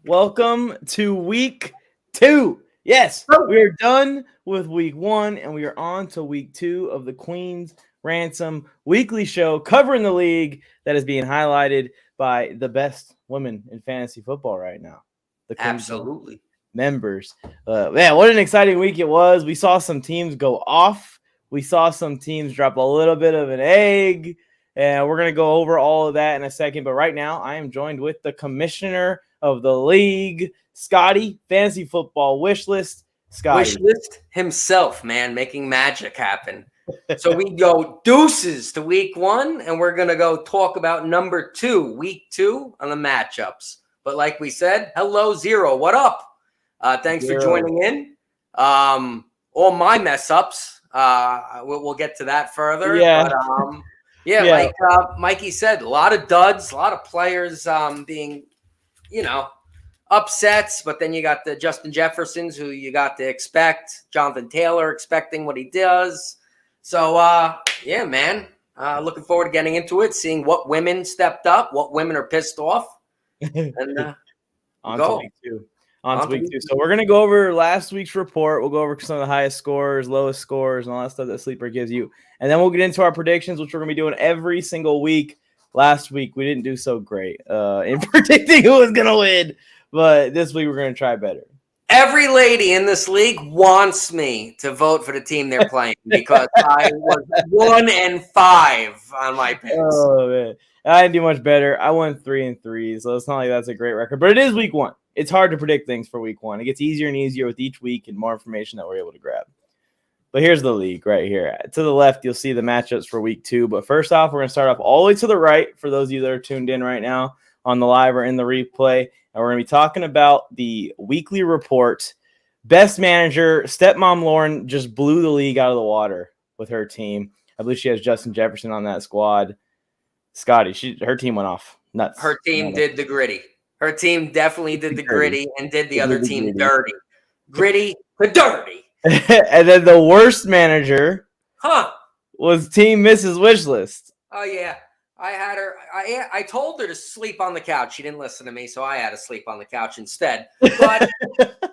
Welcome to week 2. Yes, we are done with week 1, and we are on to week 2 of the Queen's Ransom weekly show covering the league that is being highlighted by the best women in fantasy football right now. The Queen's Absolutely. members. Man, what an exciting week it was. We saw some teams go off. We saw some teams drop a little bit of an egg. And we're going to go over all of that in a second. But right now, I am joined with the commissioner of the league, Scotty, Fantasy Football Wishlist. Scotty. Wishlist himself, man, making magic happen. So we go deuces to week 1, and we're going to go talk about number 2, week 2 on the matchups. But like we said, hello, Zero. What up? Thanks for joining in. All my mess ups. We'll get to that further. Yeah. But, like Mikey said, a lot of duds, a lot of players being, upsets. But then you got the Justin Jeffersons, who you got to expect. Jonathan Taylor expecting what he does. So, man, looking forward to getting into it, seeing what women stepped up, what women are pissed off. And on to week 2. On to week 2. So we're going to go over last week's report. We'll go over some of the highest scores, lowest scores, and all that stuff that Sleeper gives you. And then we'll get into our predictions, which we're going to be doing every single week. Last week, we didn't do so great in predicting who was going to win. But this week, we're going to try better. Every lady in this league wants me to vote for the team they're playing because I was 1-5 on my picks. Oh, man. I didn't do much better. I won 3-3, so it's not like that's a great record. But it is week 1. It's hard to predict things for week 1. It gets easier and easier with each week and more information that we're able to grab. But here's the league right here. To the left, you'll see the matchups for week 2. But first off, we're going to start off all the way to the right for those of you that are tuned in right now on the live or in the replay. And we're going to be talking about the weekly report. Best manager, Stepmom Lauren just blew the league out of the water with her team. I believe she has Justin Jefferson on that squad. Scotty, her team went off nuts. Her team did the gritty. Her team definitely did the gritty and did the other team dirty. Gritty to dirty. And then the worst manager was Team Mrs. Wishlist. Oh, yeah. I had her. I told her to sleep on the couch. She didn't listen to me, so I had to sleep on the couch instead. But,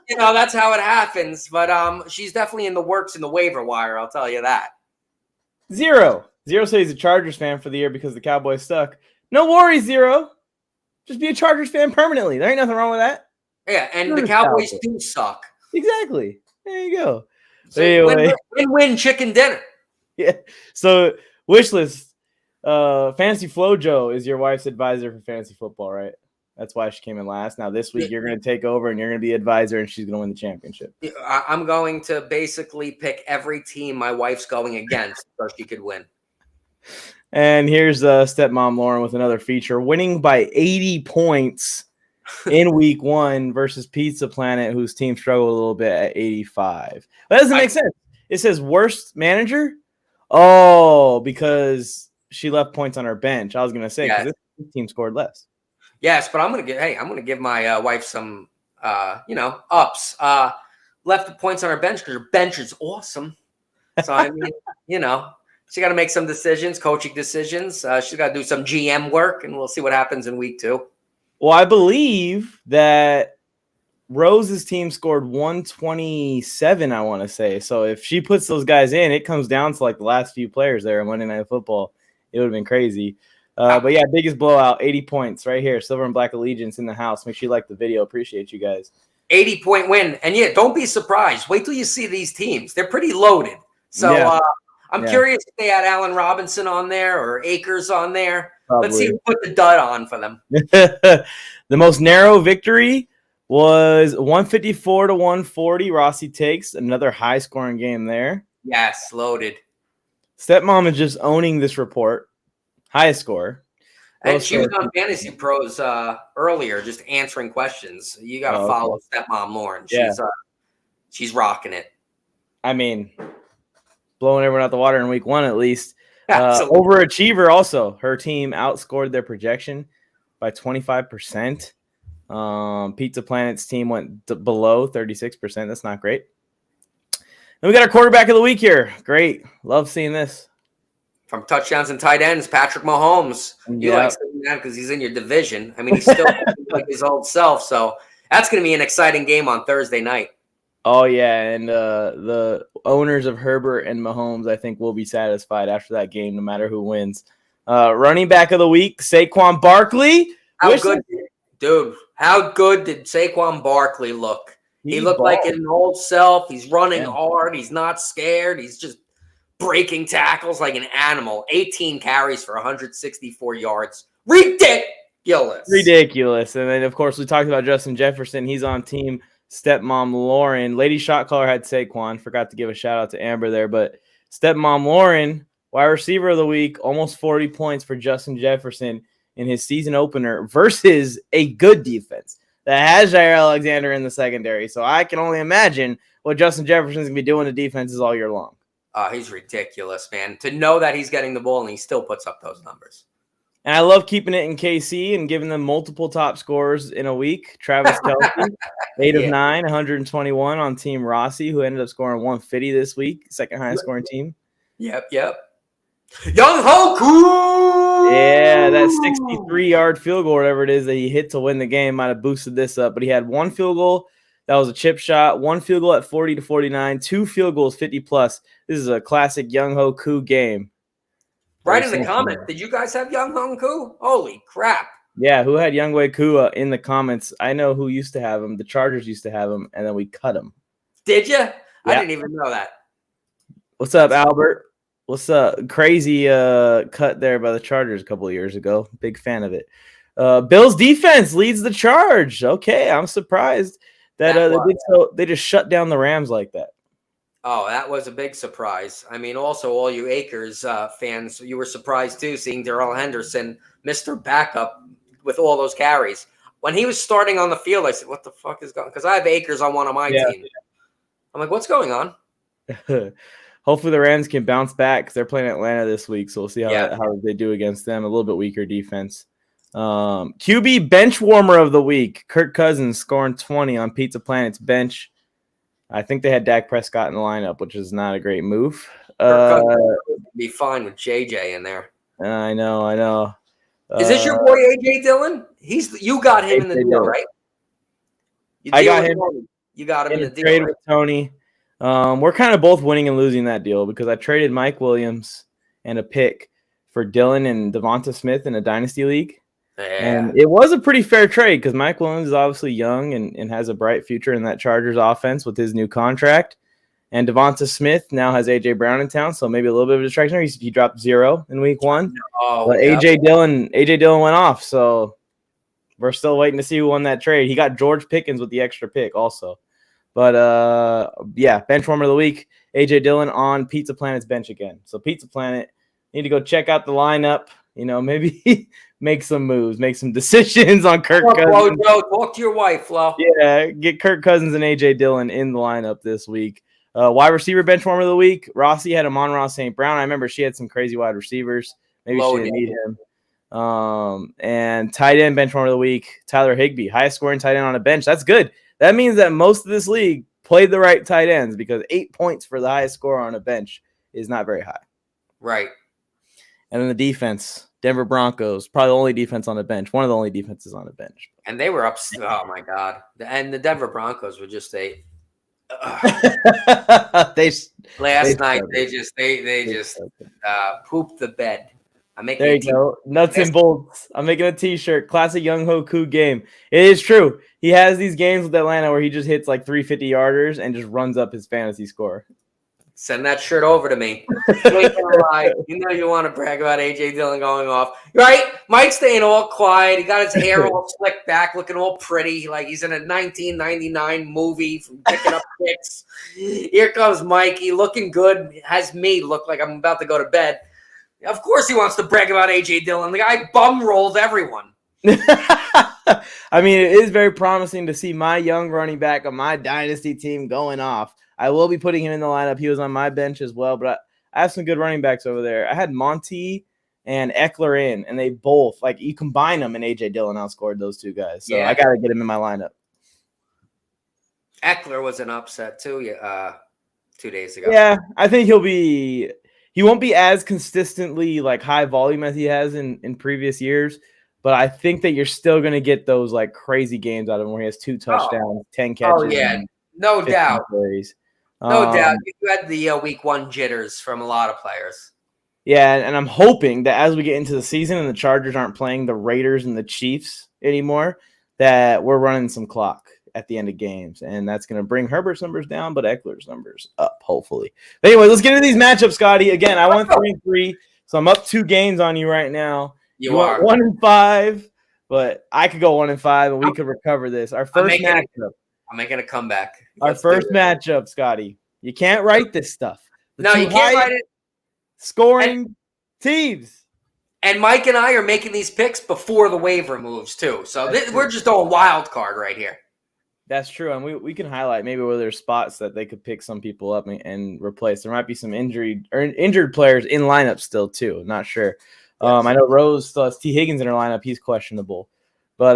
that's how it happens. But she's definitely in the works in the waiver wire, I'll tell you that. Zero says he's a Chargers fan for the year because the Cowboys suck. No worries, Zero. Just be a Chargers fan permanently. There ain't nothing wrong with that. Yeah, and the Cowboys do suck. Exactly. There you go. So anyway. Win-win chicken dinner. Yeah. So, Wishlist, Fantasy Flojo is your wife's advisor for fantasy football, right? That's why she came in last. Now, this week, you're going to take over, and you're going to be advisor, and she's going to win the championship. I'm going to basically pick every team my wife's going against so she could win. And here's Stepmom Lauren with another feature, winning by 80 points in week 1 versus Pizza Planet, whose team struggled a little bit at 85. That doesn't make sense. It says worst manager. Oh, because she left points on her bench. I was going to say because this team scored less. Yes, but I'm going to give my wife some, ups. Left the points on her bench because her bench is awesome. So I mean, she got to make some decisions, coaching decisions. She's got to do some GM work, and we'll see what happens in week 2. Well, I believe that Rose's team scored 127, I want to say. So if she puts those guys in, it comes down to like the last few players there on Monday Night Football. It would have been crazy. But yeah, biggest blowout, 80 points right here. Silver and Black Allegiance in the house. Make sure you like the video. Appreciate you guys. 80-point win. And yeah, don't be surprised. Wait till you see these teams. They're pretty loaded. So I'm curious if they had Allen Robinson on there or Akers on there. Probably. Let's see who put the dud on for them. The most narrow victory was 154-140. Rosse takes another high-scoring game there. Yes, loaded. Stepmom is just owning this report. Highest score. And she was on Fantasy Pros earlier, just answering questions. You got to follow Stepmom Lauren. She's rocking it. I mean, blowing everyone out the water in week 1 at least. Overachiever also. Her team outscored their projection by 25%. Pizza Planet's team went below 36%. That's not great. And we got our quarterback of the week here. Great. Love seeing this. From touchdowns and tight ends, Patrick Mahomes. You like saying that because he's in your division. I mean, he's still like his old self. So That's going to be an exciting game on Thursday night. Oh, yeah, and the owners of Herbert and Mahomes, I think, will be satisfied after that game, no matter who wins. Running back of the week, Saquon Barkley. How good did Saquon Barkley look? He looked like an old self. He's running hard. He's not scared. He's just breaking tackles like an animal. 18 carries for 164 yards. Ridiculous. And then, of course, we talked about Justin Jefferson. He's on team Stepmom Lauren. Lady Shot Caller had Saquon. Forgot to give a shout out to Amber there. But Stepmom Lauren, wide receiver of the week, almost 40 points for Justin Jefferson in his season opener versus a good defense that has Jair Alexander in the secondary. So I can only imagine what Justin Jefferson's going to be doing to defenses all year long. He's ridiculous, man. To know that he's getting the ball and he still puts up those numbers. And I love keeping it in KC and giving them multiple top scorers in a week. Travis Kelce, 8 of 9, 121 on Team Rosse, who ended up scoring 150 this week, second highest scoring team. Yep. Young Hoku! Yeah, that 63-yard field goal, whatever it is that he hit to win the game, might have boosted this up. But he had one field goal that was a chip shot, one field goal at 40-49, 2 field goals 50+. This is a classic Young Hoku game. Right in the comments, did you guys have Young Hoku? Holy crap. Yeah, who had Young Hoku in the comments? I know who used to have him. The Chargers used to have him, and then we cut him. Did you? Yeah. I didn't even know that. What's up, Albert? What's up? Crazy cut there by the Chargers a couple of years ago. Big fan of it. Bills defense leads the charge. Okay, I'm surprised that they just shut down the Rams like that. Oh, that was a big surprise. I mean, also all you Akers fans, you were surprised too, seeing Darrell Henderson, Mr. Backup, with all those carries. When he was starting on the field, I said, what the fuck is going on? Because I have Akers on one of my teams. I'm like, what's going on? Hopefully the Rams can bounce back because they're playing Atlanta this week, so we'll see how they do against them. A little bit weaker defense. QB bench warmer of the week, Kirk Cousins scoring 20 on Pizza Planet's bench. I think they had Dak Prescott in the lineup, which is not a great move. Would be fine with JJ in there. I know. Is this your boy AJ Dillon? You got him in the deal, right? I got him. You got him in the deal. Trade with Tony. We're kind of both winning and losing that deal because I traded Mike Williams and a pick for Dylan and Devonta Smith in a dynasty league. Yeah. And it was a pretty fair trade because Mike Williams is obviously young and has a bright future in that Chargers offense with his new contract. And Devonta Smith now has A.J. Brown in town, so maybe a little bit of a distraction. He dropped 0 in week 1. But A.J. Dillon went off, so we're still waiting to see who won that trade. He got George Pickens with the extra pick also. But, bench warmer of the week, A.J. Dillon on Pizza Planet's bench again. So Pizza Planet, need to go check out the lineup. Maybe make some moves, make some decisions on Kirk Cousins. Talk to your wife, Flo. Yeah, get Kirk Cousins and A.J. Dillon in the lineup this week. Wide receiver bench warmer of the week, Rosse had Amon-Ra St. Brown. I remember she had some crazy wide receivers. Maybe she didn't need him. And tight end bench warmer of the week, Tyler Higbee, highest scoring tight end on a bench. That's good. That means that most of this league played the right tight ends because 8 points for the highest scorer on a bench is not very high. Right. And then the defense, Denver Broncos, probably the only defense on the bench. One of the only defenses on the bench. And they were up. Oh, my God. And the Denver Broncos were just last night they just pooped the bed. There you go. Nuts and bolts. I'm making a t-shirt. Classic Young Hoku game. It is true. He has these games with Atlanta where he just hits like 350 yarders and just runs up his fantasy score. Send that shirt over to me. You know you want to brag about A.J. Dillon going off. Right? Mike's staying all quiet. He got his hair all slicked back, looking all pretty, like he's in a 1999 movie from picking up picks. Here comes Mikey, looking good. Has me look like I'm about to go to bed. Of course he wants to brag about A.J. Dillon. The guy bum-rolled everyone. I mean, it is very promising to see my young running back on my dynasty team going off. I will be putting him in the lineup. He was on my bench as well, but I have some good running backs over there. I had Monty and Eckler in, and they both, like, you combine them, and A.J. Dillon outscored those two guys. So I got to get him in my lineup. Eckler was an upset, too, 2 days ago. Yeah, I think he won't be as consistently, like, high volume as he has in previous years, but I think that you're still going to get those like crazy games out of him where he has 2 touchdowns, 10 catches. Oh, yeah. No 15 doubt. carries. No doubt. You had the week 1 jitters from a lot of players. Yeah, and I'm hoping that as we get into the season and the Chargers aren't playing the Raiders and the Chiefs anymore, that we're running some clock at the end of games. And that's going to bring Herbert's numbers down, but Eckler's numbers up, hopefully. But anyway, let's get into these matchups, Scotty. Again, I won 3-3, so I'm up 2 games on you right now. You are 1-5, but I could go 1-5, and we could recover this. Our first matchup. I'm making a comeback. Our first matchup, Scotty. You can't write this stuff. No, you can't write it. Scoring teams. And Mike and I are making these picks before the waiver moves, too. So we're just doing wild card right here. That's true. And we can highlight maybe where there's spots that they could pick some people up and replace. There might be some injured players in lineup still, too. Not sure. I know Rose still has T. Higgins in her lineup. He's questionable. But,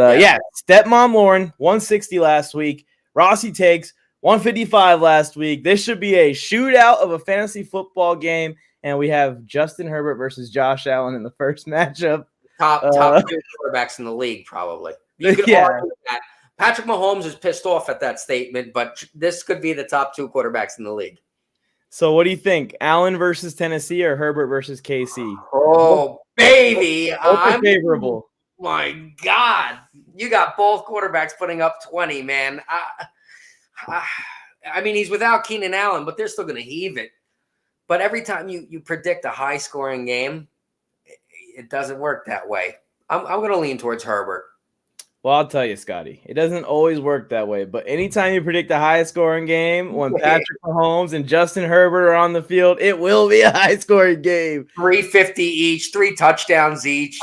Stepmom Lauren, 160 last week. Rosse takes 155 last week. This should be a shootout of a fantasy football game. And we have Justin Herbert versus Josh Allen in the first matchup. Top 2 quarterbacks in the league, probably. You could argue that. Patrick Mahomes is pissed off at that statement, but this could be the top 2 quarterbacks in the league. So what do you think? Allen versus Tennessee or Herbert versus KC? Oh, baby. I'm favorable. My God. You got both quarterbacks putting up 20, man. I mean, he's without Keenan Allen, but they're still going to heave it. But every time you predict a high-scoring game, it doesn't work that way. I'm going to lean towards Herbert. Well, I'll tell you, Scotty, it doesn't always work that way. But anytime you predict a high-scoring game, when Patrick Mahomes and Justin Herbert are on the field, it will be a high-scoring game. 350 each, 3 touchdowns each.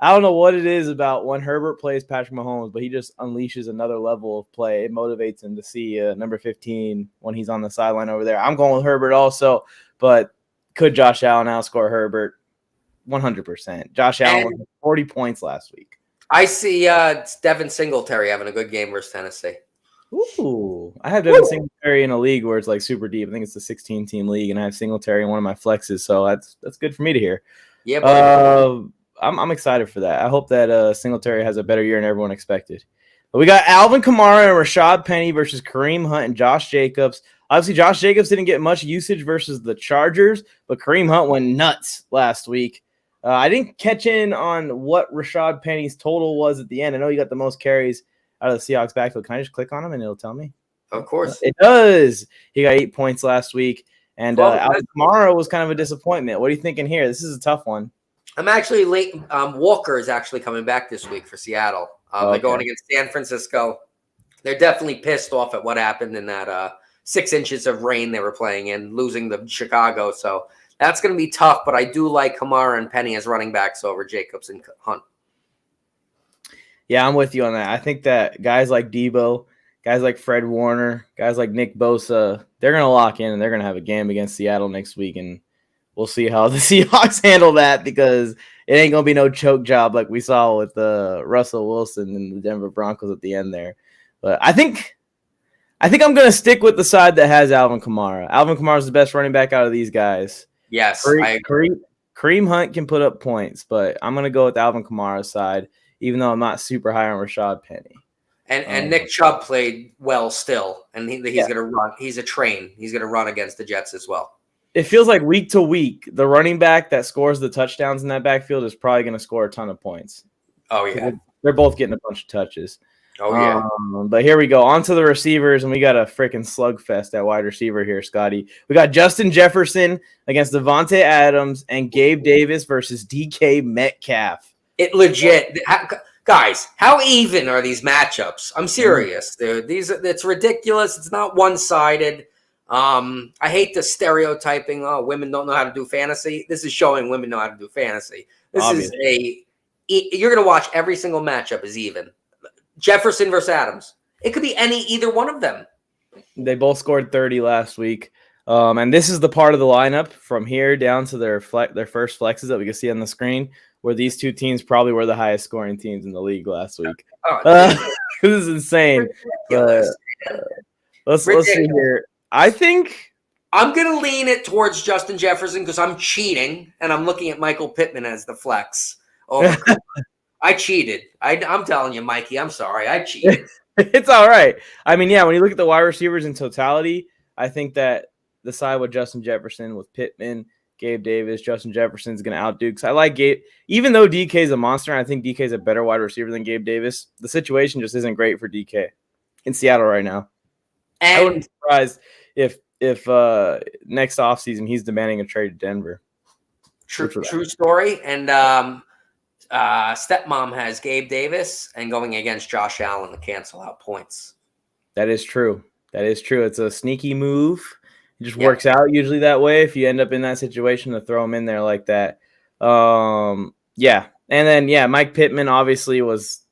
I don't know what it is about when Herbert plays Patrick Mahomes, but he just unleashes another level of play. It motivates him to see number 15 when he's on the sideline over there. I'm going with Herbert also, but could Josh Allen outscore Herbert? 100%. Josh Allen was 40 points last week. I see Devin Singletary having a good game versus Tennessee. Ooh, I have Devin Singletary in a league where it's like super deep. I think it's a 16-team league, and I have Singletary in one of my flexes, so that's good for me to hear. Yeah, I'm excited for that. I hope that Singletary has a better year than everyone expected. But we got Alvin Kamara and Rashad Penny versus Kareem Hunt and Josh Jacobs. Obviously, Josh Jacobs didn't get much usage versus the Chargers, but Kareem Hunt went nuts last week. I didn't catch in on what Rashad Penny's total was at the end. I know he got the most carries out of the Seahawks backfield. Can I just click on him and it'll tell me? Of course. It does. He got 8 points last week. And Alvin Kamara was kind of a disappointment. What are you thinking here? This is a tough one. I'm actually late. Walker is actually coming back this week for Seattle. They're going against San Francisco. They're definitely pissed off at what happened in that 6 inches of rain they were playing in, losing to Chicago. So that's going to be tough, but I do like Kamara and Penny as running backs over Jacobs and Hunt. Yeah, I'm with you on that. I think that guys like Debo, guys like Fred Warner, guys like Nick Bosa, they're going to lock in and they're going to have a game against Seattle next week, and we'll see how the Seahawks handle that because it ain't going to be no choke job like we saw with Russell Wilson and the Denver Broncos at the end there. But I think I'm going to stick with the side that has Alvin Kamara. Alvin Kamara is the best running back out of these guys. Yes, I agree. Kareem Hunt can put up points, but I'm going to go with Alvin Kamara's side, even though I'm not super high on Rashad Penny. And Nick Chubb played well still, and he's going to run. He's a train. He's going to run against the Jets as well. It feels like week to week, the running back that scores the touchdowns in that backfield is probably going to score a ton of points. Oh, yeah. They're both getting a bunch of touches. Oh, yeah. But here we go. On to the receivers, and we got a freaking slugfest at wide receiver here, Scotty. We got Justin Jefferson against Devontae Adams and Gabe Davis versus DK Metcalf. It legit. Guys, how even are these matchups? I'm serious, dude. It's ridiculous. It's not one-sided. I hate the stereotyping. Oh, women don't know how to do fantasy. This is showing women know how to do fantasy. You're going to watch every single matchup is even. Jefferson versus Adams. It could be either one of them. They both scored 30 last week. And this is the part of the lineup from here down to their first flexes that we can see on the screen, where these two teams probably were the highest scoring teams in the league last week. This is insane. Let's see here. I think I'm going to lean it towards Justin Jefferson because I'm cheating and I'm looking at Michael Pittman as the flex over Cooper. I cheated. I'm telling you, Mikey, I'm sorry. I cheated. It's all right. I mean, yeah, when you look at the wide receivers in totality, I think that the side with Justin Jefferson, with Pittman, Gabe Davis, Justin Jefferson's going to outdo. Because I like Gabe. Even though DK is a monster, and I think DK is a better wide receiver than Gabe Davis, the situation just isn't great for DK in Seattle right now. And I wouldn't be surprised if next offseason he's demanding a trade to Denver. True story. And Stepmom has Gabe Davis and going against Josh Allen to cancel out points. That is true. It's a sneaky move. It just works out usually that way if you end up in that situation to throw him in there like that. Yeah. And then, Mike Pittman obviously was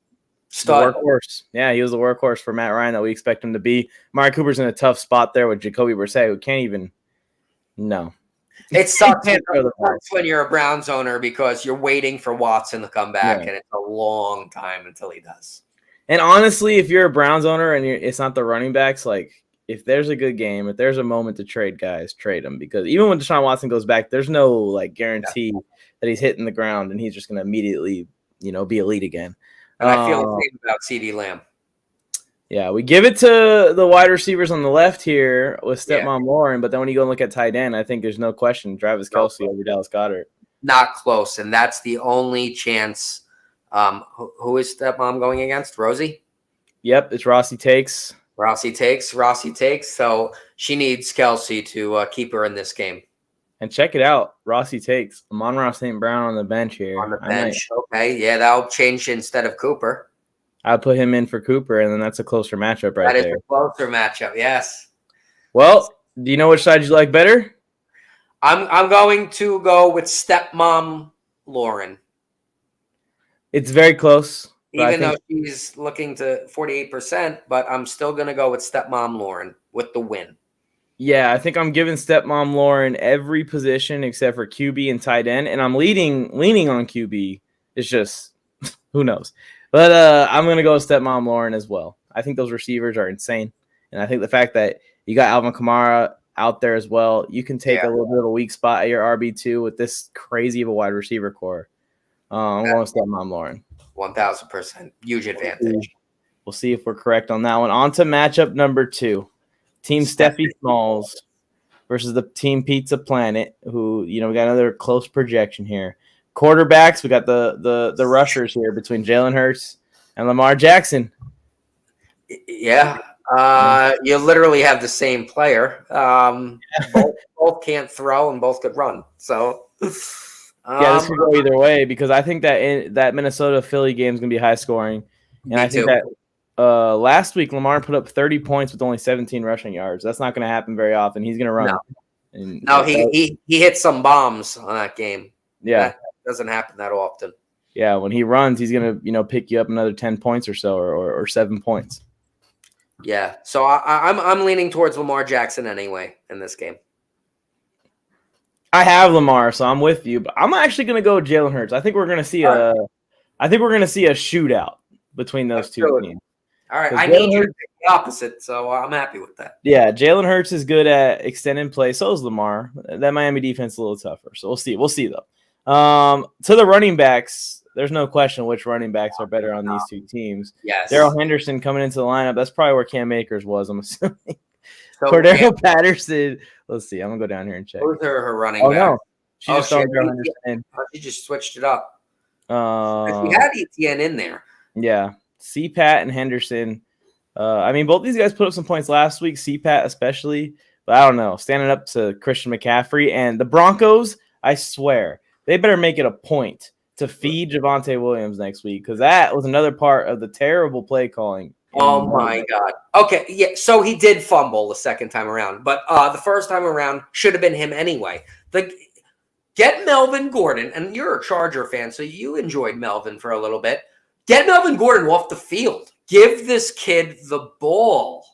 the workhorse. Yeah, he was the workhorse for Matt Ryan that we expect him to be. Amari Cooper's in a tough spot there with Jacoby Brissett, who can't even – no. It sucks when you're a Browns owner because you're waiting for Watson to come back, and it's a long time until he does. And honestly, if you're a Browns owner and it's not the running backs, like if there's a good game, if there's a moment to trade guys, trade them. Because even when Deshaun Watson goes back, there's no like guarantee that he's hitting the ground and he's just going to immediately, be elite again. And I feel the same about CeeDee Lamb. Yeah, we give it to the wide receivers on the left here with Stepmom Lauren, but then when you go and look at tight end, I think there's no question Travis Kelce over Dallas Goedert. Not close, and that's the only chance. Who is Stepmom going against? Rosie? Yep, it's Rosse takes. Rosse takes. So she needs Kelce to keep her in this game. And check it out, Rosse takes Amon-Ra St. Brown on the bench here. On the bench, okay. Yeah, that'll change instead of Cooper. I'll put him in for Cooper, and then that's a closer matchup right there. That is a closer matchup, yes. Well, do you know which side you like better? I'm going to go with Stepmom Lauren. It's very close. Even though she's looking to 48%, but I'm still going to go with Stepmom Lauren with the win. Yeah, I think I'm giving Stepmom Lauren every position except for QB and tight end, and I'm leaning on QB. It's just, who knows? But I'm going to go with Stepmom Lauren as well. I think those receivers are insane. And I think the fact that you got Alvin Kamara out there as well, you can take a little bit of a weak spot at your RB2 with this crazy of a wide receiver core. I'm going with Stepmom Lauren. 1,000%. Huge advantage. We'll see if we're correct on that one. On to matchup number 2. Team Steffi Smalls versus the Team Pizza Planet, who, we got another close projection here. Quarterbacks, we got the rushers here between Jalen Hurts and Lamar Jackson. Yeah, you literally have the same player. Both can't throw and both could run. So, this could go either way because I think that Minnesota-Philly game is going to be high scoring. And I think that last week Lamar put up 30 points with only 17 rushing yards. That's not going to happen very often. He's going to run. No, he hit some bombs on that game. Yeah. That doesn't happen that often. Yeah, when he runs, he's going to, pick you up another 10 points or so or 7 points. Yeah. So I'm leaning towards Lamar Jackson anyway in this game. I have Lamar, so I'm with you, but I'm actually going to go with Jalen Hurts. I think we're going to see a shootout between those two teams. All right. I need you to pick the opposite, so I'm happy with that. Yeah, Jalen Hurts is good at extending play. So is Lamar. That Miami defense is a little tougher, so we'll see. We'll see, though. To the running backs, there's no question which running backs are better on these two teams. Yes. Darrell Henderson coming into the lineup. That's probably where Cam Akers was, I'm assuming. Cordero Patterson. Let's see. I'm going to go down here and check. Who's her running back? No. She just threw Darrell Henderson in. She just switched it up. She She had ETN in there. Yeah. CPAT and Henderson. Both these guys put up some points last week, CPAT especially. But I don't know. Standing up to Christian McCaffrey and the Broncos, I swear, they better make it a point to feed Javonte Williams next week because that was another part of the terrible play calling. Oh, my God. Okay, yeah, so he did fumble the second time around, but the first time around should have been him anyway. Get Melvin Gordon, and you're a Charger fan, so you enjoyed Melvin for a little bit. Get Melvin Gordon off the field. Give this kid the ball.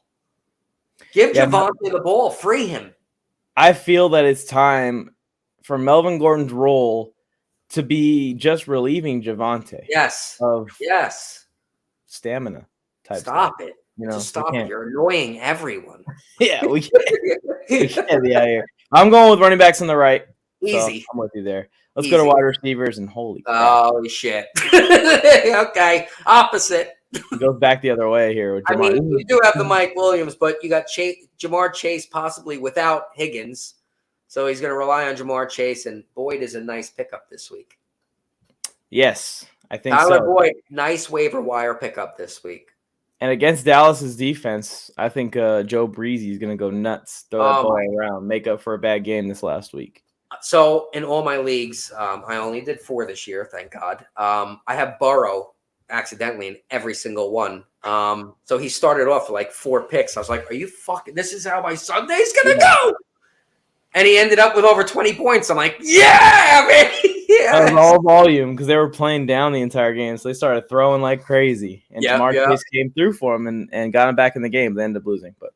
Give Javonte the ball. Free him. I feel that it's time for Melvin Gordon's role to be just relieving Javonte. Yes. Yes. Stamina type. Stop stuff. it. Just stop it. You're annoying everyone. Yeah, we can't be out here. I'm going with running backs on the right. Easy. I'm with you there. Let's go to wide receivers and holy crap. Oh, shit. Okay. Opposite. It goes back the other way here. With I Jamar. mean, you do have the Mike Williams, but you got Jamar Chase possibly without Higgins. So he's going to rely on Jamar Chase, and Boyd is a nice pickup this week. Yes, I think Tyler so. Boyd, nice waiver wire pickup this week. And against Dallas's defense, I think Joe Breezy is going to go nuts, throw that ball around, make up for a bad game this last week. So in all my leagues, I only did 4 this year, thank God. I have Burrow accidentally in every single one. So he started off with like 4 picks. I was like, are you fucking – this is how my Sunday's going to go? And he ended up with over 20 points. I'm like, yeah, man. That was all volume because they were playing down the entire game. So they started throwing like crazy. And Jamar Chase came through for him and got him back in the game. They ended up losing. But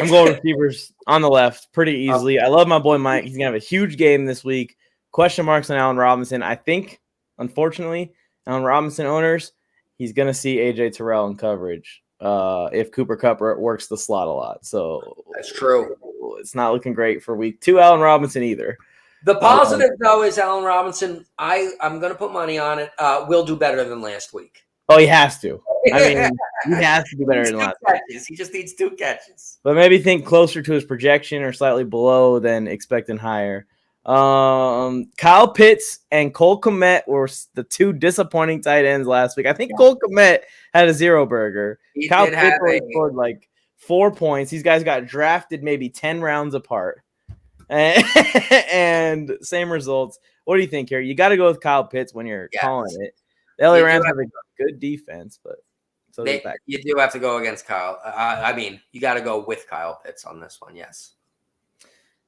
I'm going receivers on the left pretty easily. I love my boy Mike. He's going to have a huge game this week. Question marks on Allen Robinson. I think, unfortunately, Allen Robinson owners, he's going to see A.J. Terrell in coverage if Cooper Kupp works the slot a lot. So that's true. It's not looking great for week 2 Allen Robinson either. The positive, though, is Allen Robinson, I'm going to put money on it, will do better than last week. Oh, he has to. I mean, he has to do better than last week. He just needs 2 catches. But maybe think closer to his projection or slightly below than expecting higher. Kyle Pitts and Cole Kmet were the 2 disappointing tight ends last week. I think Cole Kmet had a 0 burger. Kyle Pitts scored like 4 points. These guys got drafted maybe 10 rounds apart. And same results. What do you think here? You got to go with Kyle Pitts when you're calling it. The LA Rams have a good defense, but you do have to go against Kyle. I mean, you got to go with Kyle Pitts on this one, yes.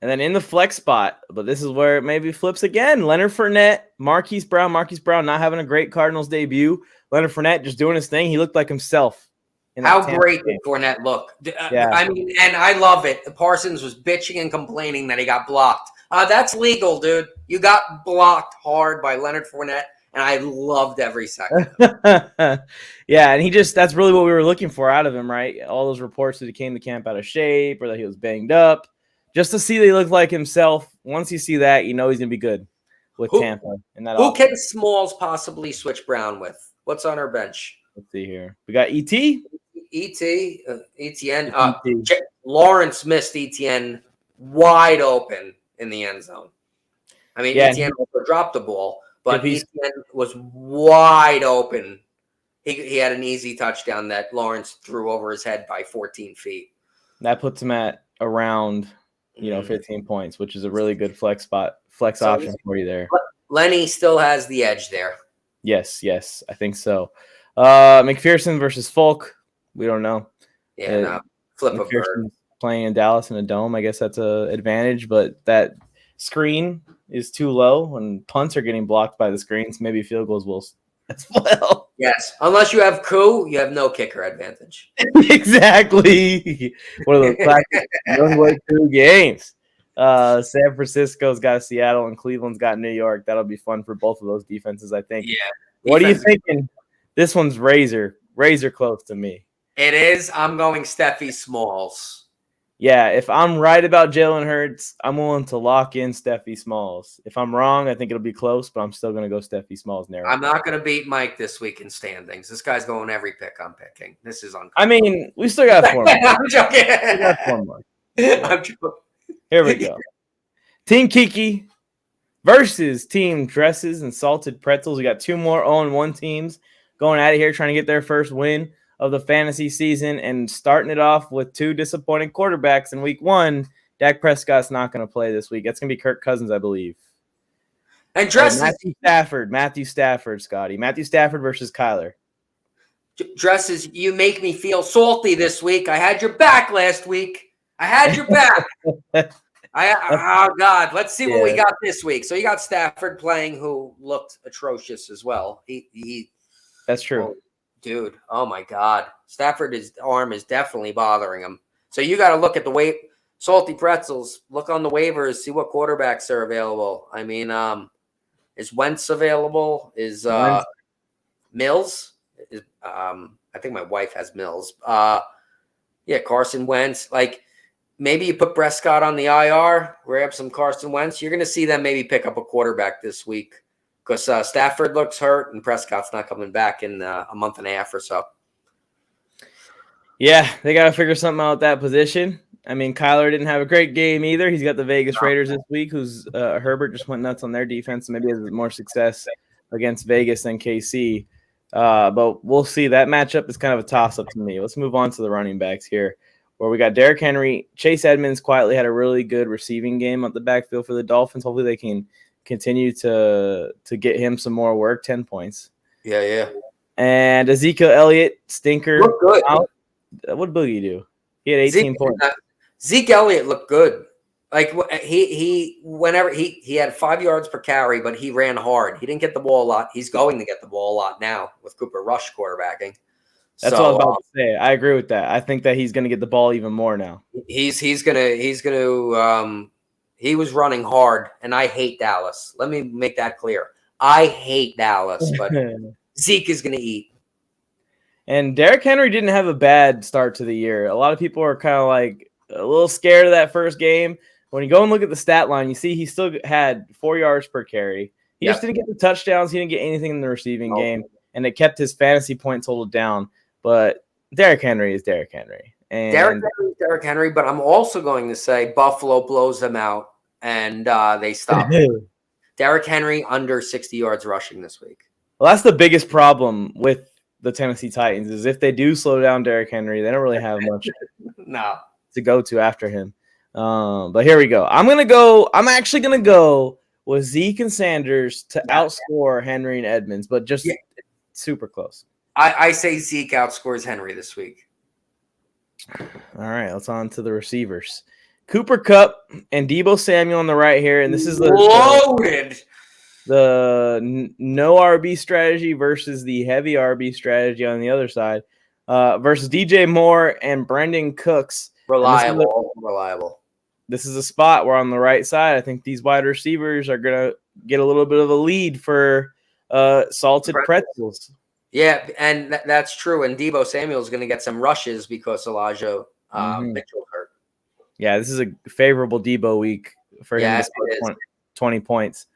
And then in the flex spot, but this is where it maybe flips again. Leonard Fournette, Marquise Brown not having a great Cardinals debut. Leonard Fournette just doing his thing. He looked like himself. How great did Fournette look? Yeah. I mean, and I love it. Parsons was bitching and complaining that he got blocked. That's legal, dude. You got blocked hard by Leonard Fournette, and I loved every second. Yeah, and that's really what we were looking for out of him, right? All those reports that he came to camp out of shape or that he was banged up. Just to see that he looked like himself. Once you see that, you know he's going to be good with Tampa. Who can Smalls possibly switch Brown with? What's on our bench? Let's see here. We got E.T. Etienne. Lawrence missed Etienne wide open in the end zone. I mean, Etienne also dropped the ball, but Etienne was wide open. He had an easy touchdown that Lawrence threw over his head by 14 feet. That puts him at around 15 points, which is a really good flex option for you there. Lenny still has the edge there. Yes, I think so. McPherson versus Folk. We don't know. Yeah, flip a bird. Playing in Dallas in a dome. I guess that's an advantage, but that screen is too low and punts are getting blocked by the screens. Maybe field goals will as well. Yes. Unless you have Koo, you have no kicker advantage. Exactly. One of those classic Youngwood 2 games. San Francisco's got Seattle and Cleveland's got New York. That'll be fun for both of those defenses, I think. Yeah. What are you thinking? This one's razor close to me. It is. I'm going Steffi Smalls. Yeah, if I'm right about Jalen Hurts, I'm willing to lock in Steffi Smalls. If I'm wrong, I think it'll be close, but I'm still going to go Steffi Smalls narrow. I'm not going to beat Mike this week in standings. This guy's going every pick I'm picking. This is uncomfortable. I mean, we still got 4 more. I'm joking. We got 4 more. I'm joking. Here we go. Team Kiki versus Team Dresses and Salted Pretzels. We got 2 more 0-1 teams going at it here, trying to get their first win of the fantasy season and starting it off with 2 disappointing quarterbacks in week 1. Dak Prescott's not going to play this week. That's going to be Kirk Cousins, I believe. And Dresses. Matthew Stafford, Scotty. Matthew Stafford versus Kyler. Dresses, you make me feel this week. I had your back last week. I had your back. Oh, God. Let's see what we got this week. So you got Stafford playing, who looked atrocious as well. That's true. Dude, oh my God. Stafford's arm is definitely bothering him. So you got to look at the Salty Pretzels. Look on the waivers, see what quarterbacks are available. I mean, is Wentz available? Is Mills? I think my wife has Mills. Carson Wentz. Like, maybe you put Prescott on the IR, grab some Carson Wentz. You're going to see them maybe pick up a quarterback this week because Stafford looks hurt and Prescott's not coming back in a month and a half or so. Yeah, they got to figure something out at that position. I mean, Kyler didn't have a great game either. He's got the Vegas Raiders this week, who's Herbert just went nuts on their defense, and maybe has more success against Vegas than KC. But we'll see. That matchup is kind of a toss-up to me. Let's move on to the running backs here, where we got Derrick Henry. Chase Edmonds quietly had a really good receiving game at the backfield for the Dolphins. Hopefully they can continue to get him some more work, 10 points. Yeah. And Ezekiel Elliott, stinker. Look good. What did Boogie do? He had 18 points. Zeke Elliott looked good. Like he had 5 yards per carry, but he ran hard. He didn't get the ball a lot. He's going to get the ball a lot now with Cooper Rush quarterbacking. That's what I was about to say. I agree with that. I think that he's going to get the ball even more now. He was running hard, and I hate Dallas. Let me make that clear. I hate Dallas, but Zeke is going to eat. And Derrick Henry didn't have a bad start to the year. A lot of people are kind of like a little scared of that first game. When you go and look at the stat line, you see he still had 4 yards per carry. He just didn't get the touchdowns. He didn't get anything in the receiving game, and it kept his fantasy point total down. But Derrick Henry is Derrick Henry. And Derrick Henry, but I'm also going to say Buffalo blows them out, and they stop. Derrick Henry under 60 yards rushing this week. Well, that's the biggest problem with the Tennessee Titans is if they do slow down Derrick Henry, they don't really have much to go to after him. But here we go. I'm actually going to go with Zeke and Sanders to outscore Henry and Edmonds, but just super close. I say Zeke outscores Henry this week. All right, let's on to the receivers. Cooper Kupp and Deebo Samuel on the right here, and this is loaded. The no RB strategy versus the heavy RB strategy on the other side, versus DJ Moore and Brandon Cooks. Reliable. This is a spot where on the right side, I think these wide receivers are going to get a little bit of a lead for salted pretzels. Yeah, and that's true. And Deebo Samuel is going to get some rushes because Elijah Mitchell hurt. Yeah, this is a favorable Deebo week for him to score 20 points.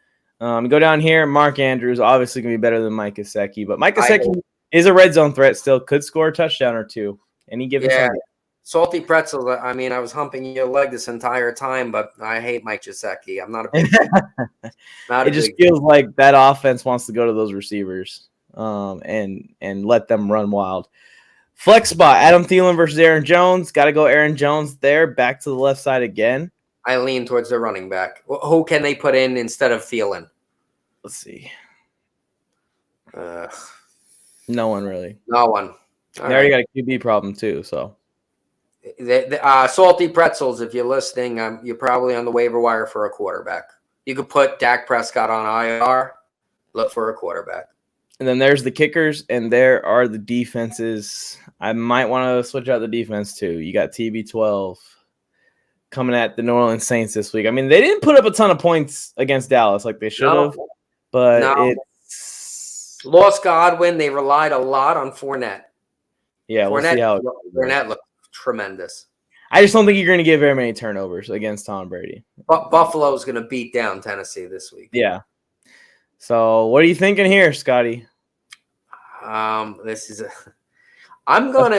Go down here. Mark Andrews obviously going to be better than Mike Gesicki, but Mike Gesicki is a red zone threat still. Could score a touchdown or two any given Sunday. Salty pretzels. I mean, I was humping your leg this entire time, but I hate Mike Gesicki. I'm not a big fan. It just feels like that offense wants to go to those receivers and let them run wild. Flex spot, Adam Thielen versus Aaron Jones. Got to go Aaron Jones there, back to the left side again. I lean towards the running back. Who can they put in instead of Thielen? Let's see. No one really. No one. They already got a QB problem too, so. Salty pretzels, if you're listening, you're probably on the waiver wire for a quarterback. You could put Dak Prescott on IR, look for a quarterback. And then there's the kickers, and there are the defenses. I might want to switch out the defense too. You got TB12 coming at the New Orleans Saints this week. I mean, they didn't put up a ton of points against Dallas like they should have, but it's lost Godwin. They relied a lot on Fournette. Yeah, we'll see how Fournette looked tremendous. I just don't think you're going to get very many turnovers against Tom Brady. Buffalo's going to beat down Tennessee this week. Yeah. So what are you thinking here, Scotty? I'm going to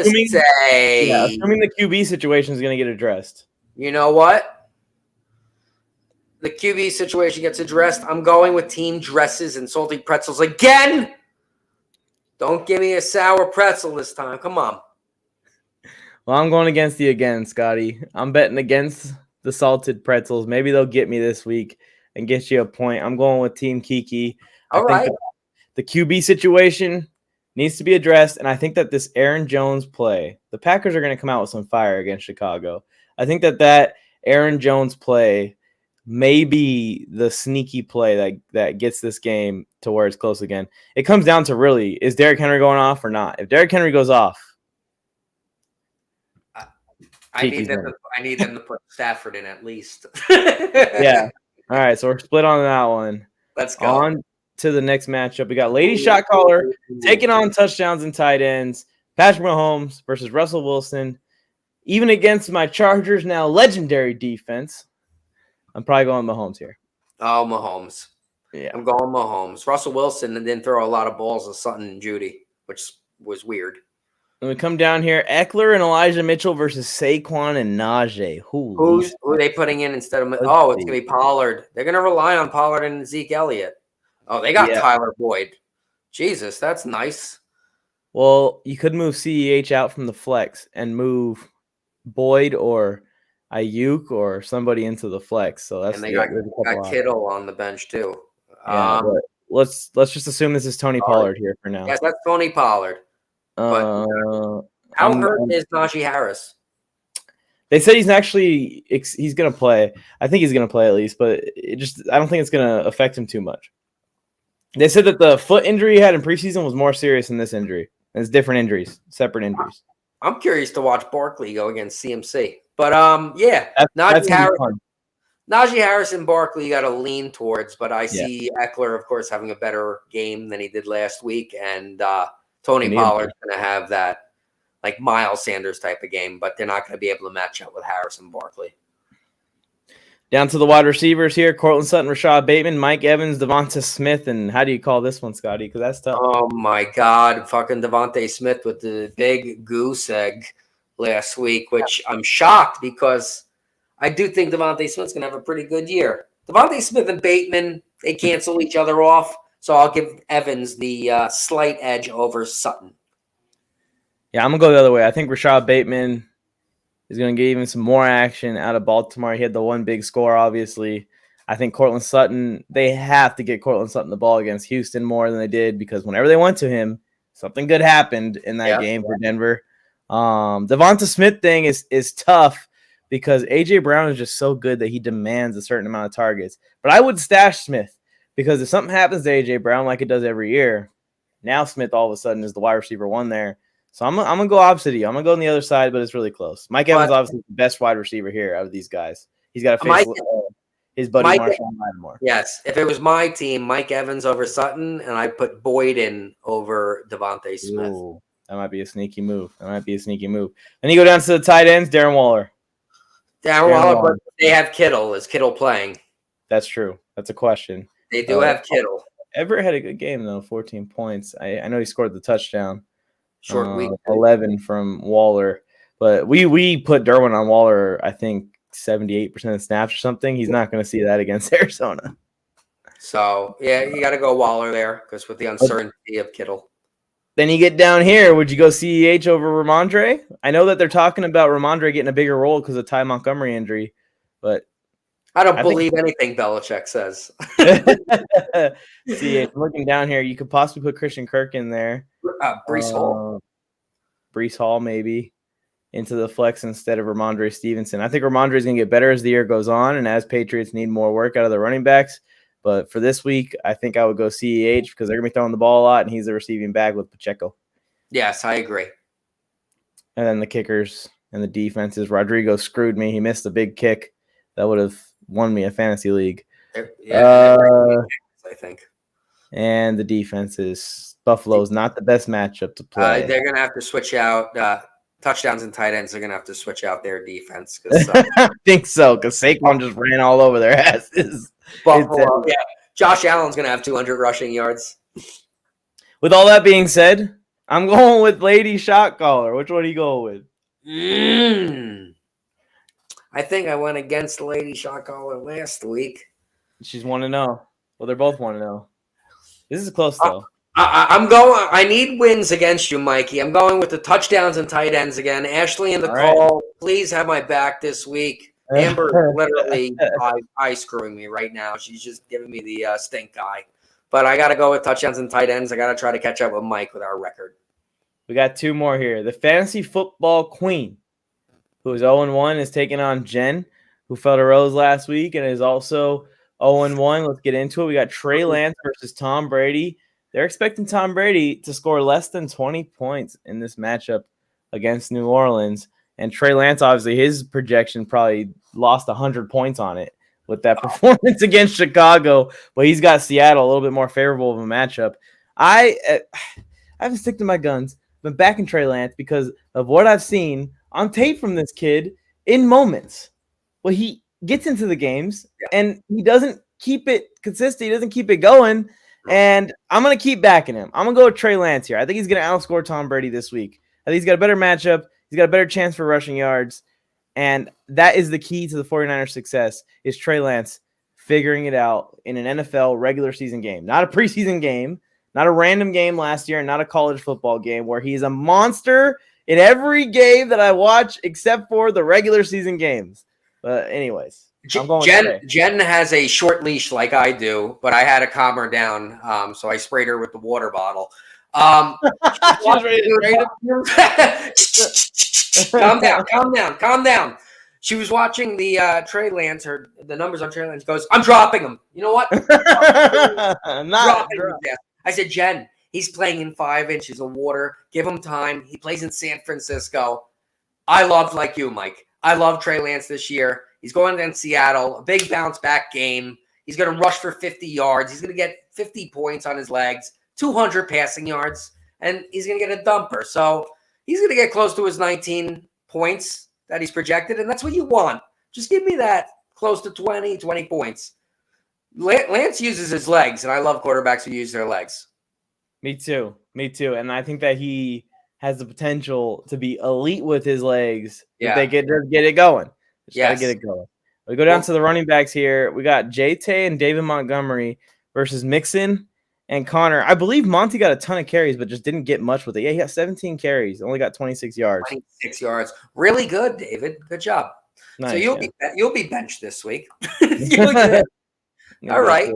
say... Yeah, assuming the QB situation is going to get addressed. You know what? The QB situation gets addressed. I'm going with team dresses and salty pretzels again. Don't give me a sour pretzel this time. Come on. Well, I'm going against you again, Scotty. I'm betting against the salted pretzels. Maybe they'll get me this week and get you a point. I'm going with Team Kiki. All right. The QB situation needs to be addressed, and I think that this Aaron Jones play, the Packers are going to come out with some fire against Chicago. I think that Aaron Jones play may be the sneaky play that gets this game to where it's close again. It comes down to really, is Derrick Henry going off or not? If Derrick Henry goes off, I need them to put Stafford in at least. Yeah. All right, so we're split on that one. Let's go. On to the next matchup. We got Lady Shot Caller taking on touchdowns and tight ends. Patrick Mahomes versus Russell Wilson. even against my Chargers now legendary defense, I'm probably going Mahomes here. Oh, Mahomes. Yeah. I'm going Mahomes. Russell Wilson didn't throw a lot of balls to Sutton and Judy, which was weird. When we come down here, Eckler and Elijah Mitchell versus Saquon and Najee. Who are they putting in instead of? It's going to be Pollard. They're going to rely on Pollard and Zeke Elliott. Oh, they got Tyler Boyd. Jesus, that's nice. Well, you could move CEH out from the flex and move Boyd or Ayuk or somebody into the flex. So that's and they got Kittle on the bench too. Yeah, let's just assume this is Tony Pollard here for now. Yes, that's Tony Pollard. But how hurt is Najee Harris? They said he's going to play. I think he's going to play at least, but I don't think it's going to affect him too much. They said that the foot injury he had in preseason was more serious than this injury. It's different injuries, separate injuries. I'm curious to watch Barkley go against CMC. But Najee Harris and Barkley got to lean towards, but I see Eckler, of course, having a better game than he did last week, and Tony Pollard's going to have that like Miles Sanders type of game, but they're not going to be able to match up with Harris and Barkley. Down to the wide receivers here: Courtland Sutton, Rashad Bateman, Mike Evans, Devonta Smith, and how do you call this one, Scotty? Because that's tough. Oh my God, fucking Devonta Smith with the big goose egg last week, which I'm shocked because I do think Devonta Smith's going to have a pretty good year. Devonta Smith and Bateman, they cancel each other off. So I'll give Evans the slight edge over Sutton. Yeah, I'm going to go the other way. I think Rashad Bateman is going to get even some more action out of Baltimore. He had the one big score, obviously. I think Courtland Sutton, they have to get Courtland Sutton the ball against Houston more than they did because whenever they went to him, something good happened in that game for Denver. Devonta Smith thing is tough because A.J. Brown is just so good that he demands a certain amount of targets. But I would stash Smith. Because if something happens to A.J. Brown like it does every year, now Smith all of a sudden is the wide receiver one there. So I'm going to go opposite of you. I'm going to go on the other side, but it's really close. Mike Evans is obviously the best wide receiver here out of these guys. He's got to face his buddy Marshawn Lattimore. Yes. If it was my team, Mike Evans over Sutton, and I put Boyd in over Devonta Smith. Ooh, that might be a sneaky move. Then you go down to the tight ends, Darren Waller. Darren Waller, but they have Kittle. Is Kittle playing? That's true. That's a question. They do have Kittle. Everett had a good game, though, 14 points. I know he scored the touchdown. Short week. 11 from Waller. But we put Derwin on Waller, I think, 78% of the snaps or something. He's not going to see that against Arizona. So, yeah, you got to go Waller there because with the uncertainty of Kittle. Then you get down here. Would you go CEH over Ramondre? I know that they're talking about Ramondre getting a bigger role because of Ty Montgomery injury, but I don't believe anything Belichick says. See, looking down here, you could possibly put Christian Kirk in there. Breece Hall. Breece Hall, maybe, into the flex instead of Ramondre Stevenson. I think Ramondre is going to get better as the year goes on and as Patriots need more work out of the running backs. But for this week, I think I would go CEH because they're going to be throwing the ball a lot, and he's the receiving back with Pacheco. Yes, I agree. And then the kickers and the defenses. Rodrigo screwed me. He missed a big kick that would have won me a fantasy league. Yeah, I think. And the defenses. Buffalo's not the best matchup to play. They're going to have to switch out touchdowns and tight ends. They're going to have to switch out their defense. I think so, because Saquon just ran all over their asses. Buffalo, yeah. Josh Allen's going to have 200 rushing yards. With all that being said, I'm going with Lady Shot Caller. Which one are you going with? I think I went against Lady Shot Caller last week. She's 1-0. Well, they're both 1-0. This is close, though. I'm going. I need wins against you, Mikey. I'm going with the touchdowns and tight ends again. Ashley in the call. Please have my back this week. Amber is literally eye screwing me right now. She's just giving me the stink eye. But I got to go with touchdowns and tight ends. I got to try to catch up with Mike with our record. We got two more here. The Fantasy Football Queen, who is 0-1, is taking on Jen, who fell to Rose last week and is also 0-1. Let's get into it. We got Trey Lance versus Tom Brady. They're expecting Tom Brady to score less than 20 points in this matchup against New Orleans. And Trey Lance, obviously, his projection probably lost 100 points on it with that performance against Chicago. But he's got Seattle a little bit more favorable of a matchup. I have to stick to my guns. But back in Trey Lance because of what I've seen on tape from this kid in moments. Well, he gets into the games and he doesn't keep it consistent. He doesn't keep it going. And I'm going to keep backing him. I'm going to go with Trey Lance here. I think he's going to outscore Tom Brady this week. I think he's got a better matchup. He's got a better chance for rushing yards. And that is the key to the 49ers' success is Trey Lance figuring it out in an NFL regular season game. Not a preseason game, not a random game last year, and not a college football game where he's a monster in every game that I watch except for the regular season games. But anyways, I'm going Jen has a short leash like I do, but I had to calm her down, so I sprayed her with the water bottle. Calm down. She was watching the Trey Lance, or the numbers on Trey Lance. Goes, I'm dropping him. You know what? I said, Jen, he's playing in 5 inches of water. Give him time. He plays in San Francisco. I love, like you, Mike. I love Trey Lance this year. He's going against Seattle, a big bounce back game. He's going to rush for 50 yards. He's going to get 50 points on his legs, 200 passing yards, and he's going to get a dumper. So he's going to get close to his 19 points that he's projected, and that's what you want. Just give me that close to 20 points. Lance uses his legs, and I love quarterbacks who use their legs. Me too. And I think that he has the potential to be elite with his legs if they get it going. Just gotta get it going. We go down to the running backs here. We got JT and David Montgomery versus Mixon and Connor. I believe Monty got a ton of carries, but just didn't get much with it. Yeah, he got 17 carries, only got 26 yards. 26 yards. Really good, David. Good job. Nice, so you'll be benched this week. All right.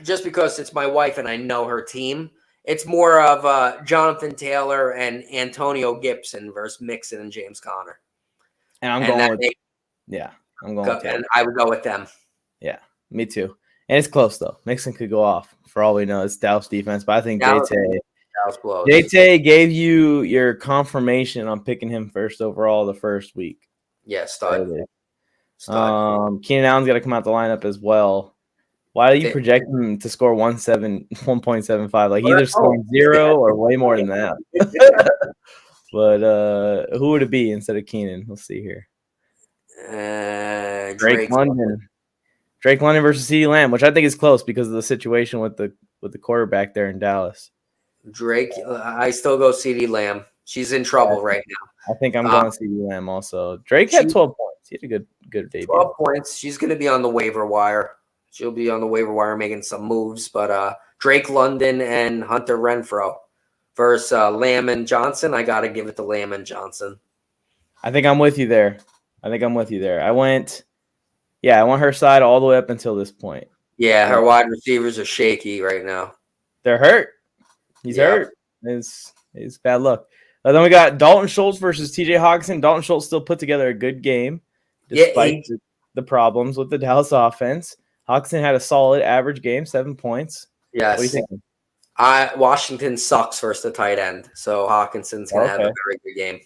Just because it's my wife and I know her team, it's more of Jonathan Taylor and Antonio Gibson versus Mixon and James Conner. And I'm going with and I would go with them. Yeah, me too. And it's close though. Mixon could go off for all we know. It's Dallas defense, but I think JT gave you your confirmation on picking him first overall the first week. Yeah, stud. Keenan Allen's got to come out the lineup as well. Why do you project him to score 1.75? Like either scoring 0 or way more than that. But who would it be instead of Keenan? We'll see here. Drake London. Drake London versus CeeDee Lamb, which I think is close because of the situation with the quarterback there in Dallas. Drake, I still go CeeDee Lamb. She's in trouble right now. I think I'm going CeeDee Lamb also. Drake had 12 points. He had a good debut. 12 points. She's going to be on the waiver wire. She'll be on the waiver wire making some moves. But Drake London and Hunter Renfrow versus Lamb and Johnson. I got to give it to Lamb and Johnson. I think I'm with you there. I went her side all the way up until this point. Yeah, her wide receivers are shaky right now. They're hurt. He's hurt. It's bad luck. Then we got Dalton Schultz versus Tj Hogs. Dalton Schultz still put together a good game despite the problems with the Dallas offense. Hawkinson had a solid average game, 7 points. Yes. What do you think? Washington sucks versus the tight end, so Hawkinson's going to have a very good game.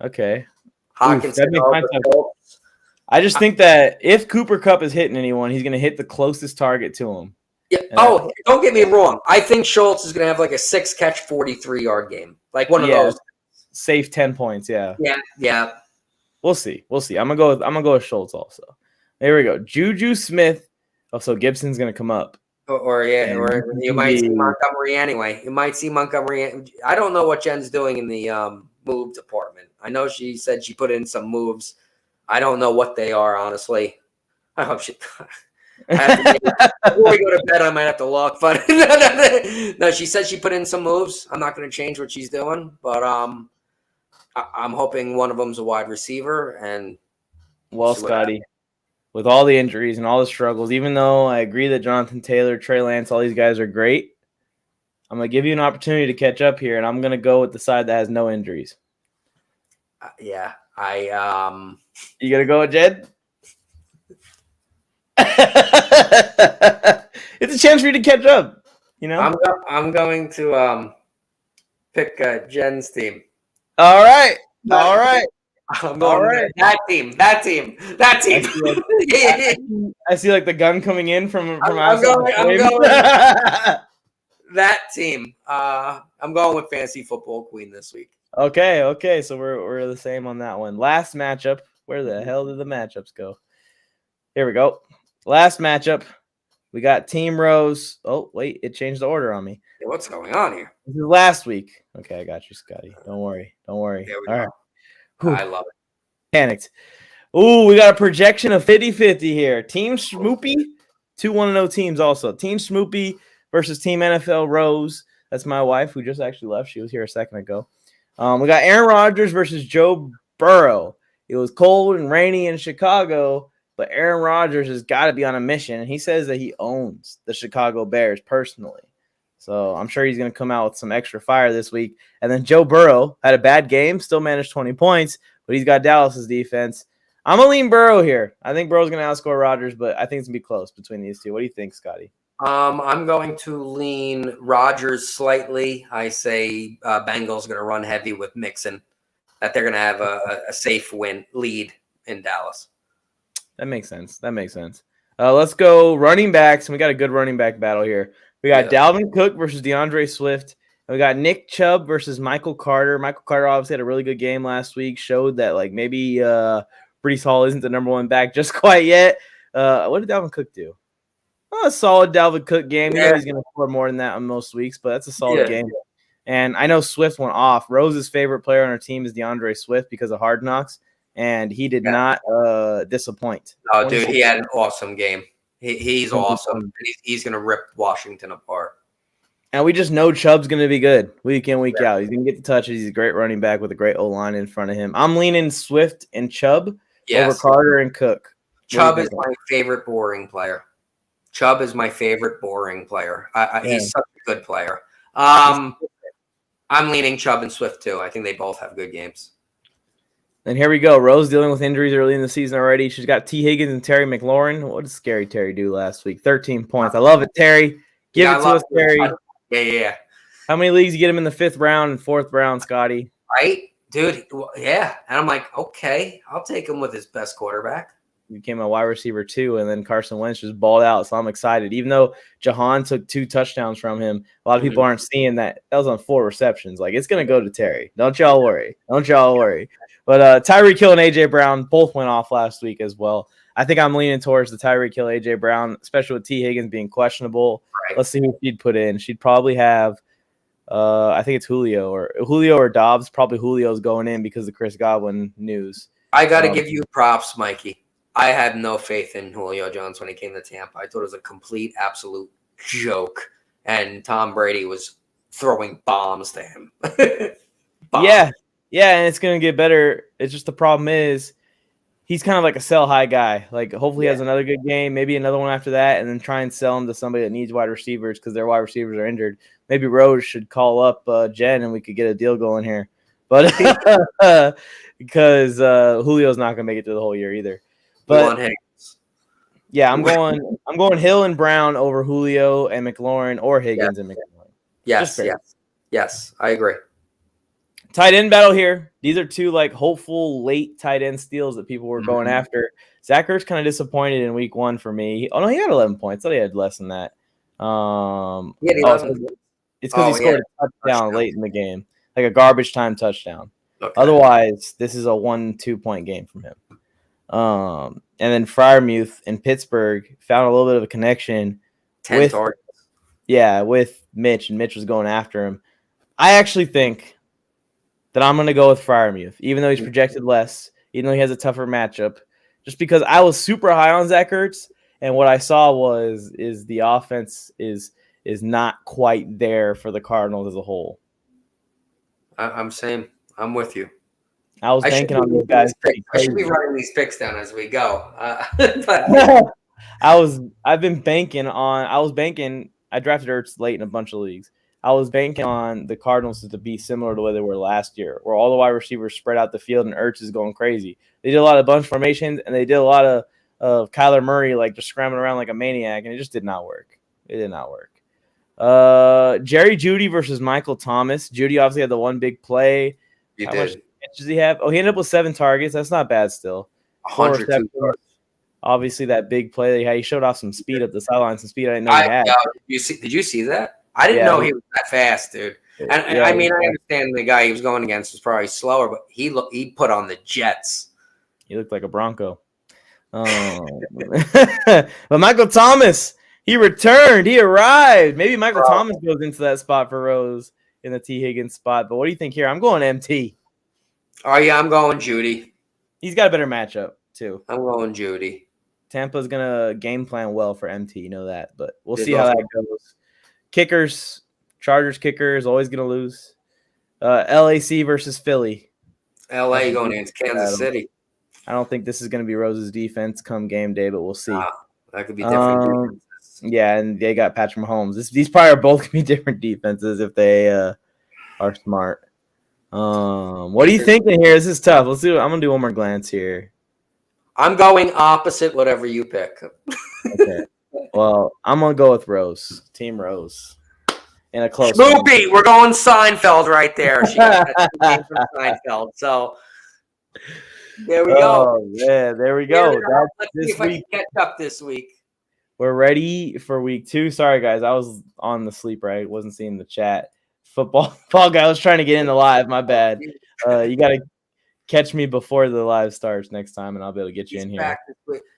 Okay. Hawkinson. I just think that if Cooper Kupp is hitting anyone, he's going to hit the closest target to him. Yeah. Don't get me wrong. I think Schultz is going to have like a 6-catch, 43-yard game, like one of those. Safe 10 points. Yeah. Yeah. We'll see. I'm gonna go with Schultz also. There we go. Juju Smith. Oh, so Gibson's gonna come up. Or you might see Montgomery anyway. I don't know what Jen's doing in the move department. I know she said she put in some moves. I don't know what they are, honestly. I hope she. Before we go to bed, I might have to look. But no, she said she put in some moves. I'm not going to change what she's doing, but I'm hoping one of them's a wide receiver. And Scotty, with all the injuries and all the struggles, even though I agree that Jonathan Taylor, Trey Lance, all these guys are great, I'm going to give you an opportunity to catch up here, and I'm going to go with the side that has no injuries. You going to go with Jed? It's a chance for you to catch up. You know, I'm going to pick Jen's team. All right. I'm going that team. I see like the gun coming in from I'm going that team. I'm going with Fantasy Football Queen this week. Okay. So we're the same on that one. Last matchup. Where the hell did the matchups go? Here we go. Last matchup. We got Team Rose. Oh, wait, it changed the order on me. Yeah, what's going on here? This is last week. Okay, I got you, Scotty. Don't worry. There we All go. right. Whew. I love it. Panicked. Ooh, we got a projection of 50-50 here. Team Smoopy, 2 1-0 teams also. Team Smoopy versus Team NFL Rose. That's my wife who just actually left. She was here a second ago. We got Aaron Rodgers versus Joe Burrow. It was cold and rainy in Chicago, but Aaron Rodgers has got to be on a mission, and he says that he owns the Chicago Bears personally. So I'm sure he's going to come out with some extra fire this week. And then Joe Burrow had a bad game, still managed 20 points, but he's got Dallas's defense. I'm going to lean Burrow here. I think Burrow's going to outscore Rodgers, but I think it's going to be close between these two. What do you think, Scotty? I'm going to lean Rodgers slightly. I say Bengals going to run heavy with Mixon, that they're going to have a safe lead in Dallas. That makes sense. Let's go running backs, and we got a good running back battle here. We got Dalvin Cook versus DeAndre Swift. And we got Nick Chubb versus Michael Carter. Michael Carter obviously had a really good game last week, showed that like maybe Breece Hall isn't the number one back just quite yet. What did Dalvin Cook do? A solid Dalvin Cook game. You know he's going to score more than that on most weeks, but that's a solid game. And I know Swift went off. Rose's favorite player on our team is DeAndre Swift because of Hard Knocks, and he did not disappoint. Oh, dude, he had an awesome game. He's awesome. He's going to rip Washington apart. And we just know Chubb's going to be good week in, week out. He's going to get the touches. He's a great running back with a great O-line in front of him. I'm leaning Swift and Chubb over Carter and Cook. Chubb is my favorite boring player. He's such a good player. I'm leaning Chubb and Swift too. I think they both have good games. And here we go. Rose dealing with injuries early in the season already. She's got T. Higgins and Terry McLaurin. What did Scary Terry do last week? 13 points. I love it, Terry. Give it to us, Terry. Yeah. How many leagues you get him in the 5th round and 4th round, Scotty? Right? Dude, yeah. And I'm like, okay, I'll take him with his best quarterback. He became a wide receiver too, and then Carson Wentz just balled out, so I'm excited. Even though Jahan took 2 touchdowns from him, a lot of people aren't seeing that. That was on 4 receptions. Like, it's going to go to Terry. Don't y'all worry. But Tyreek Hill and A.J. Brown both went off last week as well. I think I'm leaning towards the Tyreek Hill, A.J. Brown, especially with T. Higgins being questionable. Right. Let's see who she'd put in. She'd probably have I think it's Julio or Dobbs. Probably Julio's going in because of Chris Godwin news. I got to give you props, Mikey. I had no faith in Julio Jones when he came to Tampa. I thought it was a complete, absolute joke. And Tom Brady was throwing bombs to him. Yeah, and it's going to get better. It's just the problem is he's kind of like a sell high guy. Like, hopefully he has another good game, maybe another one after that, and then try and sell him to somebody that needs wide receivers because their wide receivers are injured. Maybe Rose should call up Jen and we could get a deal going here. But because Julio's not going to make it through the whole year either. But yeah, I'm going Hill and Brown over Julio and McLaurin or Higgins and McLaurin. Yes, I agree. Tight end battle here. These are 2 like hopeful late tight end steals that people were going after. Zach Ertz kind of disappointed in week 1 for me. He had 11 points. I thought he had less than that. It's because he scored a touchdown late in the game, like a garbage time touchdown. Okay. Otherwise, this is a 1-2 point game from him. And then Freiermuth in Pittsburgh found a little bit of a connection with Mitch, and Mitch was going after him. I actually think that I'm going to go with Freiermuth, even though he's projected less, even though he has a tougher matchup, just because I was super high on Zach Ertz, and what I saw is the offense is not quite there for the Cardinals as a whole. I'm with you. I was banking on these guys. I should be writing these picks down as we go. I was banking. I drafted Ertz late in a bunch of leagues. I was banking on the Cardinals to be similar to where they were last year, where all the wide receivers spread out the field and Ertz is going crazy. They did a lot of bunch formations, and they did a lot of Kyler Murray like just scrambling around like a maniac, and it just did not work. Jerry Judy versus Michael Thomas. Judy obviously had the one big play. How much does he have? Oh, he ended up with 7 targets. That's not bad still. 100. Obviously, that big play he showed off some speed up the sideline, some speed I didn't know he had. Did you see that? I didn't know he was that fast, dude. And Yeah, I mean, I understand the guy he was going against was probably slower, but he put on the Jets. he looked like a Bronco. But Michael Thomas, he returned. He arrived. Maybe Michael Thomas goes into that spot for Rose in the T. Higgins spot. But what do you think here? I'm going MT. Oh, yeah, I'm going Judy. He's got a better matchup, too. I'm going Judy. Tampa's going to game plan well for MT. You know that. But we'll see how that goes. Kickers, Chargers kicker is always going to lose. LAC versus Philly. LA going against Kansas City. I don't think this is going to be Rose's defense come game day, but we'll see. That could be different. Yeah, and they got Patrick Mahomes. These probably are both going to be different defenses if they are smart. What are you thinking here? This is tough. I'm going to do one more glance here. I'm going opposite whatever you pick. Okay. Well, I'm going to go with Rose. Team Rose. In a close Snoopy, we're going Seinfeld right there. She got that name from Seinfeld. So there we go. Oh, yeah, there we go. Let's see if I can catch up this week. We're ready for week 2. Sorry, guys. I was on the sleeper. I wasn't seeing the chat. Football guy, I was trying to get in the live. My bad. You got to catch me before the live starts next time, and I'll be able to get you in here.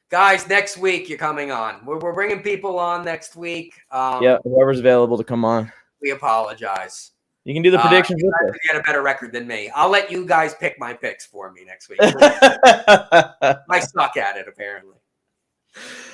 Guys, next week you're coming on. We're bringing people on next week. Yeah, whoever's available to come on. We apologize. You can do the predictions you with guys get a better record than me. I'll let you guys pick my picks for me next week. it. I suck at it, apparently.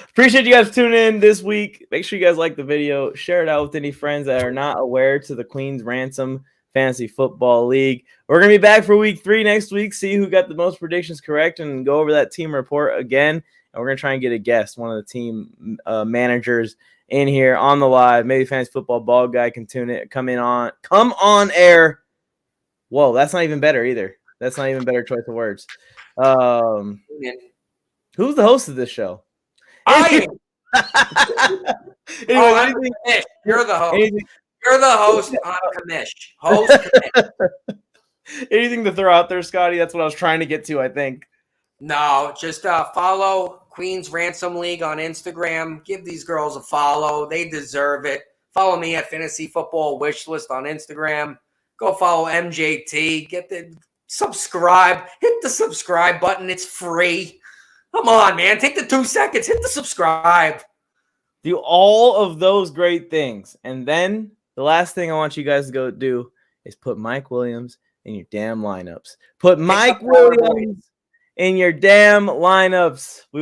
Appreciate you guys tuning in this week. Make sure you guys like the video. Share it out with any friends that are not aware to the Queen's Ransom Fantasy Football League. We're going to be back for week 3 next week, see who got the most predictions correct, and go over that team report again. And we're going to try and get a guest, one of the team managers in here on the live. Maybe Fantasy Football Ball Guy can come on air. Whoa, that's not even better either. That's not even better choice of words. Who's the host of this show? I am. You're the host. You're the host. I'm Kamish. Host Kamish. Anything to throw out there, Scotty? That's what I was trying to get to, I think. No, just follow Queen's Ransom League on Instagram. Give these girls a follow. They deserve it. Follow me at Fantasy Football Wishlist on Instagram. Go follow MJT. Subscribe. Hit the subscribe button. It's free. Come on, man. Take the 2 seconds. Hit the subscribe. Do all of those great things. And then the last thing I want you guys to go do is put Mike Williams in your damn lineups. Put Mike Williams in your damn lineups. We will